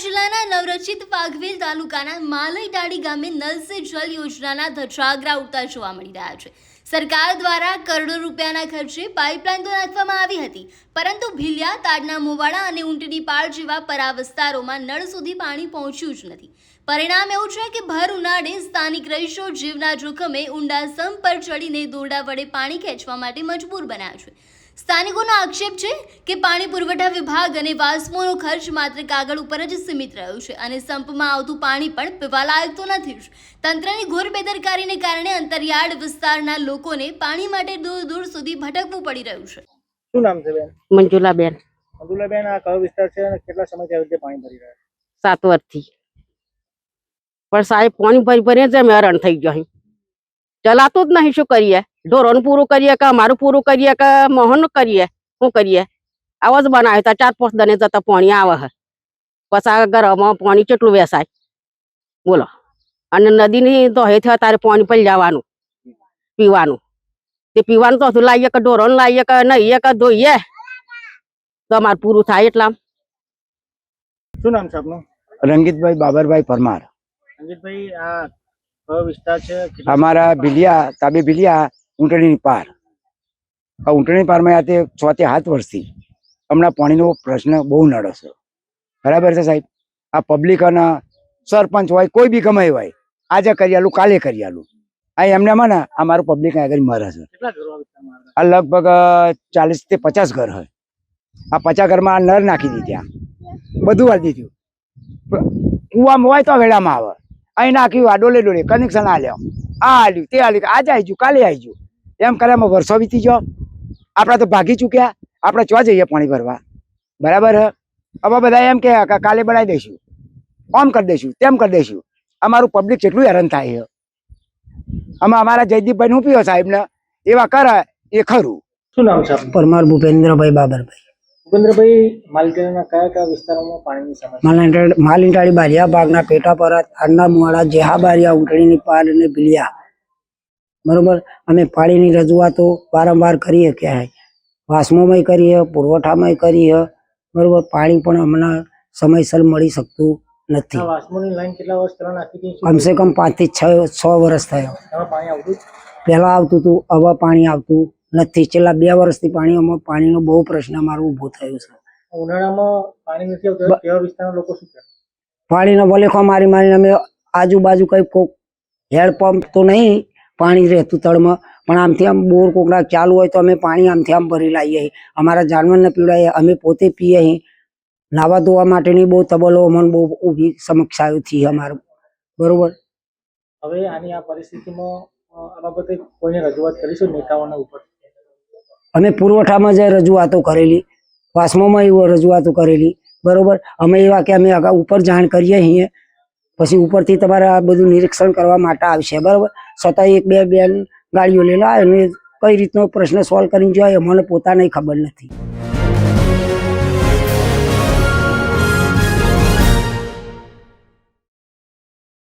જિલ્લાના નવરચિત વાઘવેલ તાલુકાના માલઈડાળી ગામે નલ સે જલ યોજનાના ધજાગરા ઉડતા જોવા મળી રહ્યા છે। સરકાર દ્વારા કરોડો રૂપિયાના ખર્ચે પાઇપલાઇન તો નાખવામાં આવી હતી, પરંતુ ભીલિયા, તાડના મોવાડા અને ઊંટની પાળ જેવા પરા વિસ્તારોમાં નળ સુધી પાણી પહોંચ્યું જ નથી। પરિણામ એવું છે કે ભર ઉનાળે સ્થાનિક રહીશો જીવના જોખમે ઊંડા સમ પર ચડીને દોરડા વડે પાણી ખેંચવા માટે મજબૂર બન્યા છે। સ્થાનિકોનો આક્ષેપ છે કે પાણી પુરવઠા વિભાગ અને વાસ્મોનો ખર્ચ માત્ર કાગળ ઉપર જ સીમિત રહ્યો છે અને સંપમાં આવતું પાણી પણ પીવાલાયક તો નથી જ। તંત્રની ઘોર બેદરકારીને કારણે અંતરિયાળ વિસ્તારના લોકોને પાણી માટે દૂર દૂર સુધી ભટકવું પડી રહ્યું છે। શું નામ છે બેન? મંજુલાબેન। મંજુલાબેન, આ કયો વિસ્તાર છે અને કેટલા સમયથી આવી રીતે પાણી ભરી રહ્યા છે? 7 વર્ષથી પણ સાહેબ પાણી ભરી ભરી જ અમે હરણ થઈ ગયો। ચલાતું જ નહીં, શું કરીએ? ઢોરોનું પૂરું કરીએ કે અમારું પૂરું કરીએ કે મોહનનું કરીએ? શું કરીએ? આવા જ બનાવે તો 4-5 દને જતા પાણી આવે છે, પછી આ ઘરમાં પાણી કેટલું વેસાય બોલો। અને નદીની દોહે થયા તારે પાણી પડી જવાનું પીવાનું, તે પીવાનું તો લાવીએ કે ઢોરોને લાવીએ કે નહીં કે ધોઈએ તો અમારું પૂરું થાય એટલા। શું નામ છે આપનું? રંગીતભાઈ બાબરભાઈ પરમાર। રંજીતભાઈ, આ કયો વિસ્તાર છે? અમારા ભીલિયા, તાબે ભીલિયા, ઊંટણીની પાર। આ ઊંટણી પારમાં આ તે 6 થી 7 વર્ષથી હમણાં પાણીનો પ્રશ્ન બહુ નડે છે, બરાબર છે સાહેબ? આ પબ્લિક અને સરપંચ હોય કોઈ બી ગમે હોય, આજે કરી આલું કાલે કરી આલું, આ એમને ને અમારું પબ્લિક આગળ મરે છે। કેટલા ઘરો આ વિસ્તારમાં આવે? આ લગભગ 40 થી 50 ઘર હોય। આ 50 ઘરમાં આ નર નાખી દીધા, બધું વાળી દીધું। કુવામાં હોય તો વેળામાં આવે, અહીં નાખ્યું, આ ડોલે ડોલે કનેક્શન આલ્યો, આ આલ્યું તે આલ્યું, આજે આવી ગયું કાલે આવી ગયું, એમ કર્યામાં વર્ષો વીતી ગયો। આપણે તો ભાગી ચૂક્યા, આપણે ચો જઈએ પાણી ભરવા, બરાબર હે? હવે બધા એમ કે કાલે બનાવી દઈશું, આમ કરી દઈશું, તેમ કરી દઈશું। અમારું પબ્લિક કેટલું હેરાન થાય છે। અમે અમારા જયદીપભાઈ નું પીઓ સાહેબ ને એવા કરે એ ખરું। શું નામ છે આપનું? પરમાર ભૂપેન્દ્રભાઈ બાબરભાઈ। ભૂપેન્દ્રભાઈ, માલકેના કયા વિસ્તારોમાં પાણીની સમસ્યા? માલિંટાળી બારિયા ભાગના પેટાપરા, તાડના મોવાડા, જેહા બારિયા, ઊંટણીની પાર અને ભીલિયા, બરોબર। અમે પાણીની રજૂઆતો વારંવાર કરીએ, ક્યાંય વાસ્મોમાં કરીએ, પુરવઠામાં કરીએ, બરોબર। પાણી પણ હમણાં સમયસર મળી શકતું નથી। વાસ્મોની લાઈન કેટલા વર્ષ પહેલા નાખી હતી? કમસે કમ 5 થી 6 વર્ષ થયો। એમાં પાણી આવતું? પહેલા આવતું હતું, હવે પાણી આવતું નથી। છેલ્લા 2 વર્ષથી પાણીનો બહુ પ્રશ્ન અમારો ઉભો થયો છે। ઉનાળામાં પાણી નથી આવતું, કેવા વિસ્તારના લોકો શું કરે? પાણીનો વલેખો મારી મારીને અમે આજુબાજુ કઈ હેન્ડપંપ તો નહીં પાણી રહેતું તળમાં, પણ આમથી આમ બોર કોકડા ચાલુ હોય તો અમે પાણી આમથી આમ ભરી લાવીએ। અમારા જાનવરને પીવડાવીએ, અમે પોતે પીએ। નાવા ધોવા માટેની બહુ તબલો અમને બહુ ઊભી સમસ્યાઓ થઈ અમારે, બરોબર। હવે આની આ પરિસ્થિતિમાં આ બાબતે કોઈને રજૂઆત કરીશું નેતાઓના ઉપર? અમે પુરવઠામાં જે રજૂઆતો કરેલી, વાસ્મોમાં એવો રજૂઆતો કરેલી, બરોબર। અમે એવા કે અમે ઉપર જાણ કરીએ છીએ, પછી ઉપરથી તમારે આ બધું નિરીક્ષણ કરવા માટે આવશે, બરોબર। છતાં 1-2 ગાડીઓ લેલા અને કઈ રીતનો પ્રશ્ન સોલ્વ કરીને જોઈએ મને પોતાને ખબર નથી।